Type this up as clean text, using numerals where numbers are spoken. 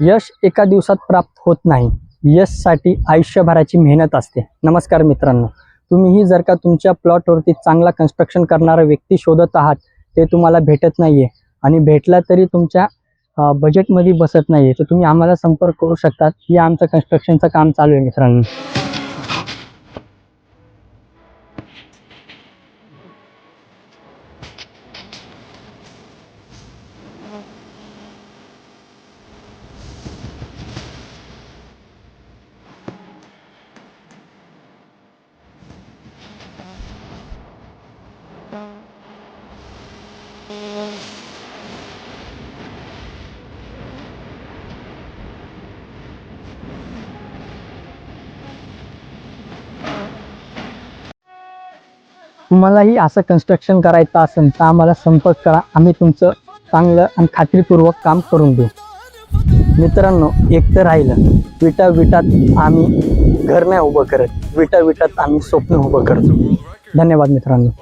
यश एका दिवसात प्राप्त होत नाही. यशसाठी आयुष्यभराची मेहनत असते. नमस्कार मित्रांनो, तुम्हीही जर का तुमच्या प्लॉटवरती चांगला कन्स्ट्रक्शन करणारा व्यक्ती शोधत आहात, ते तुम्हाला भेटत नाही आहे आणि भेटला तरी तुमच्या बजेटमध्ये बसत नाही आहे, तर तुम्ही आम्हाला संपर्क करू शकतात. हे आमचं कन्स्ट्रक्शनचं काम चालू आहे मित्रांनो. तुम्हालाही असं कन्स्ट्रक्शन करायचं असेल तर आम्हाला संपर्क करा. आम्ही तुमचं चांगलं आणि खात्रीपूर्वक काम करून देऊ. मित्रांनो, एक तर राहिलं, विटा विटात आम्ही घर नाही उभं करत, विटा विटात आम्ही स्वप्न उभं करतो. धन्यवाद मित्रांनो.